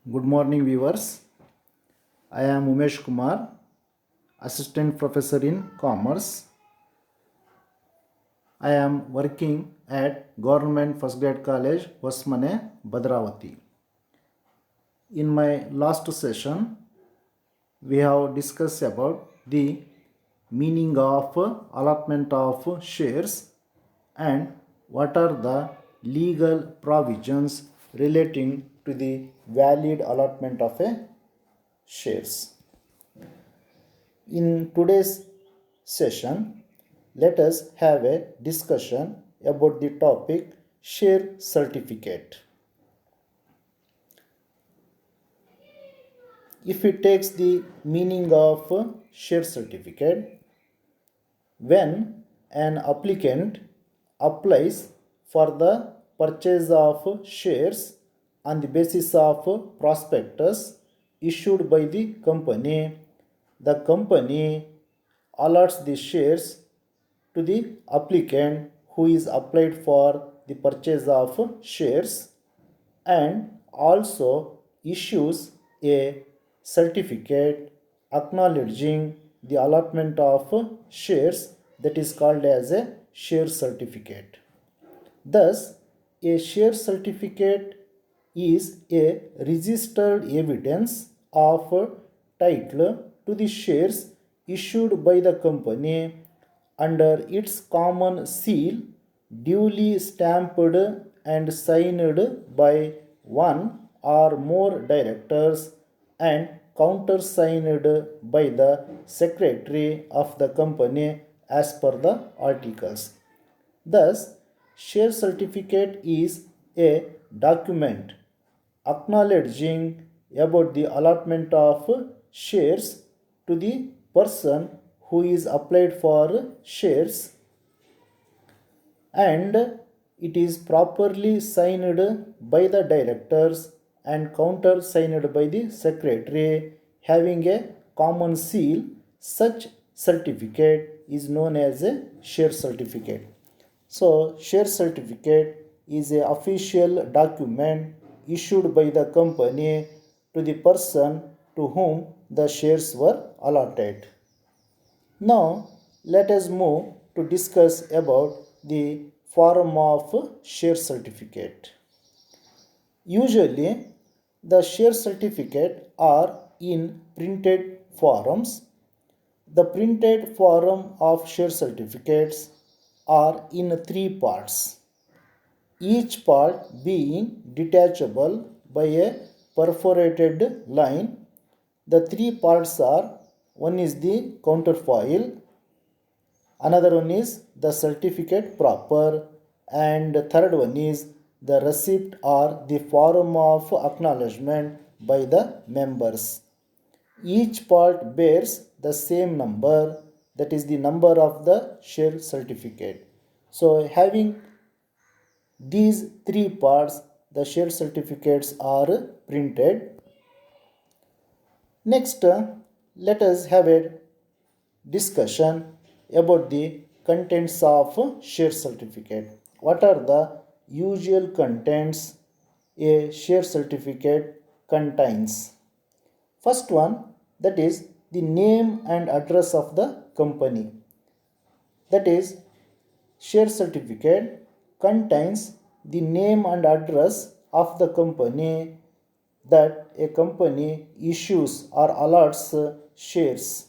Good morning, viewers. I am Umesh Kumar, Assistant Professor in Commerce. I am working at Government First Grade College, Vasmane, Badravati. In my last session, we have discussed about the meaning of allotment of shares and what are the legal provisions relating to the valid allotment of a shares. In today's session, let us have a discussion about the topic share certificate. If it takes the meaning of share certificate, when an applicant applies for the purchase of shares on the basis of prospectus issued by the company allots the shares to the applicant who is applied for the purchase of shares and also issues a certificate acknowledging the allotment of shares, that is called as a share certificate. Thus, a share certificate is a registered evidence of title to the shares issued by the company under its common seal, duly stamped and signed by one or more directors and countersigned by the secretary of the company as per the articles. Thus, share certificate is a document acknowledging about the allotment of shares to the person who is applied for shares, and it is properly signed by the directors and countersigned by the secretary having a common seal. Such certificate is known as a share certificate. So, share certificate is a official document issued by the company to the person to whom the shares were allotted. Now, let us move to discuss about the form of share certificate. Usually, the share certificate are in printed forms. The printed form of share certificates are in three parts, each part being detachable by a perforated line. The three parts are: one is the counterfoil, another one is the certificate proper, and the third one is the receipt or the form of acknowledgement by the members. Each part bears the same number, that is the number of the share certificate. So, having these three parts, the share certificates are printed. Next, let us have a discussion about the contents of share certificate. What are the usual contents a share certificate contains? First one, that is the name and address of the company. That is, share certificate contains the name and address of the company that a company issues or allots shares.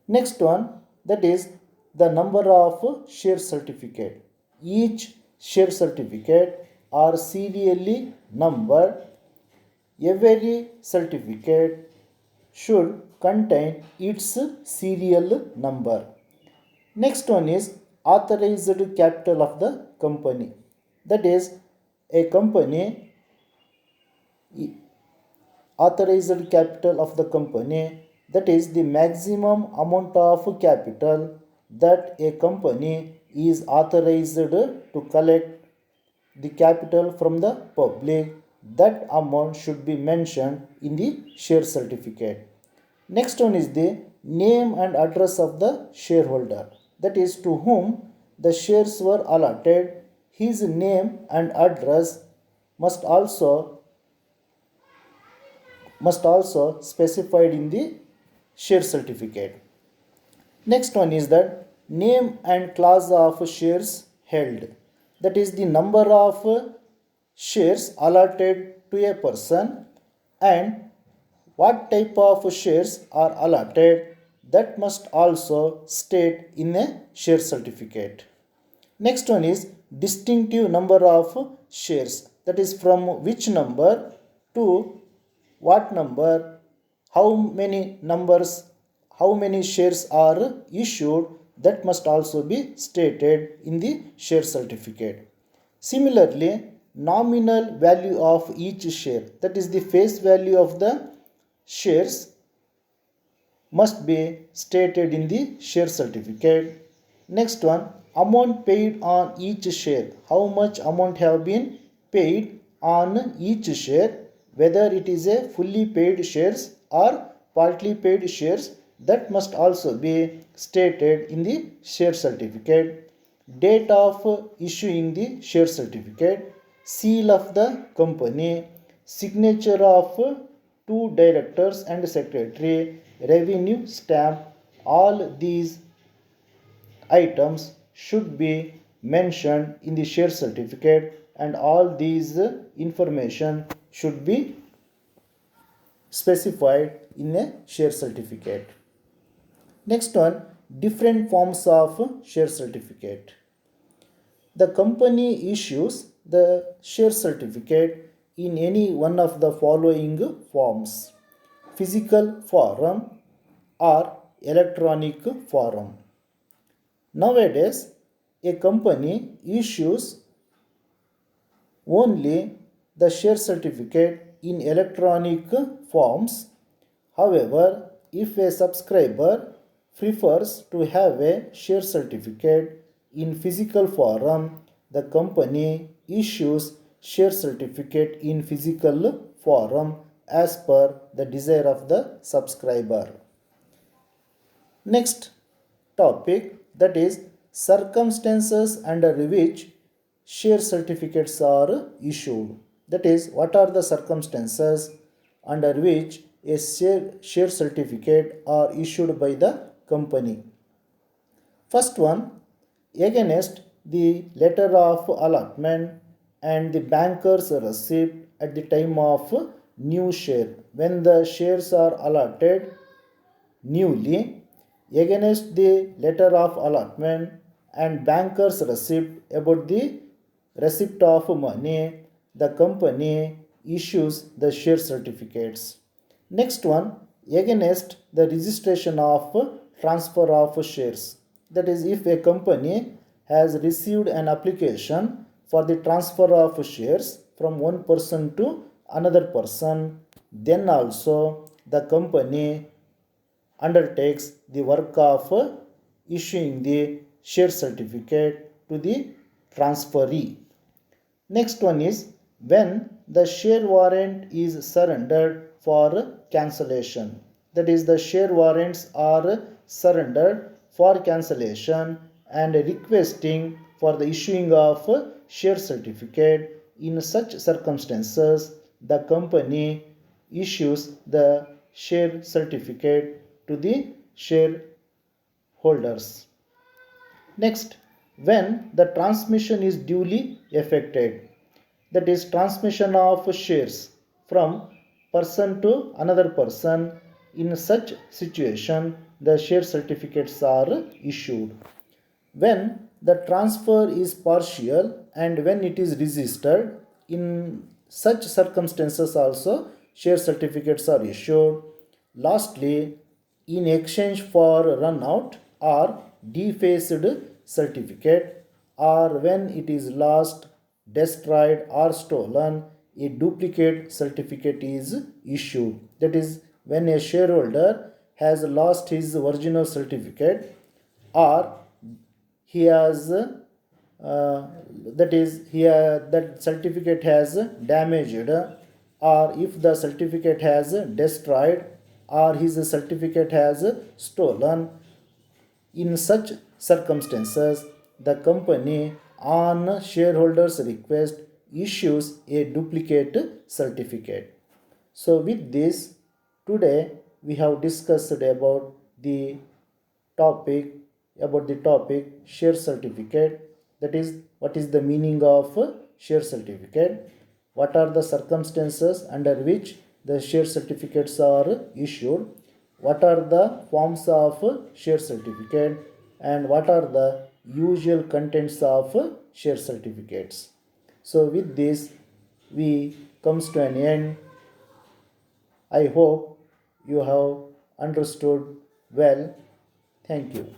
Next one, that is the number of share certificate. Each share certificate are serially numbered. Every certificate should contain its serial number. Next one is authorized capital of the company. That is, a company authorized capital of the company, that is the maximum amount of capital that a company is authorized to collect the capital from the public. That amount should be mentioned in the share certificate. Next one is the name and address of the shareholder, that is to whom the shares were allotted. His name and address must also must also specified in the share certificate. Next one is that name and class of shares held. That is the number of shares allotted to a person and what type of shares are allotted, that must also state in a share certificate. Next one is distinctive number of shares. That is from which number to what number, how many numbers, how many shares are issued, that must also be stated in the share certificate. Similarly, nominal value of each share, that is the face value of the shares, must be stated in the share certificate. Next one, amount paid on each share. How much amount have been paid on each share, whether it is a fully paid shares or partly paid shares, that must also be stated in the share certificate. Date of issuing the share certificate, seal of the company, signature of two directors and secretary, revenue stamp, all these items should be mentioned in the share certificate and all these information should be specified in a share certificate. Next one, different forms of share certificate. The company issues the share certificate in any one of the following forms: physical form or electronic form. Nowadays, a company issues only the share certificate in electronic forms. However, if a subscriber prefers to have a share certificate in physical form, the company issues share certificate in physical form as per the desire of the subscriber. Next topic, that is circumstances under which share certificates are issued. That is, what are the circumstances under which a share certificate are issued by the company. First one, against the letter of allotment and the banker's receipt at the time of new share. When the shares are allotted newly, against the letter of allotment and banker's receipt about the receipt of money, the company issues the share certificates. Next one, against the registration of transfer of shares. That is, if a company has received an application for the transfer of shares from one person to another person, then also the company undertakes the work of issuing the share certificate to the transferee. Next one is when the share warrant is surrendered for cancellation. That is, the share warrants are surrendered for cancellation and requesting for the issuing of share certificate. In such circumstances, the company issues the share certificate to the shareholders. Next, when the transmission is duly effected, that is transmission of shares from person to another person, in such situation the share certificates are issued. When the transfer is partial and when it is registered, in such circumstances also share certificates are issued. Lastly, in exchange for run out or defaced certificate, or when it is lost, destroyed or stolen, a duplicate certificate is issued. That is, when a shareholder has lost his original certificate or he has that is here that certificate has damaged, or if the certificate has destroyed or his certificate has stolen, in such circumstances the company on shareholders request issues a duplicate certificate. So with this, today we have discussed about the topic share certificate, that is what is the meaning of share certificate, what are the circumstances under which the share certificates are issued, what are the forms of share certificate, and what are the usual contents of share certificates. So with this we comes to an end. I hope you have understood well. Thank you.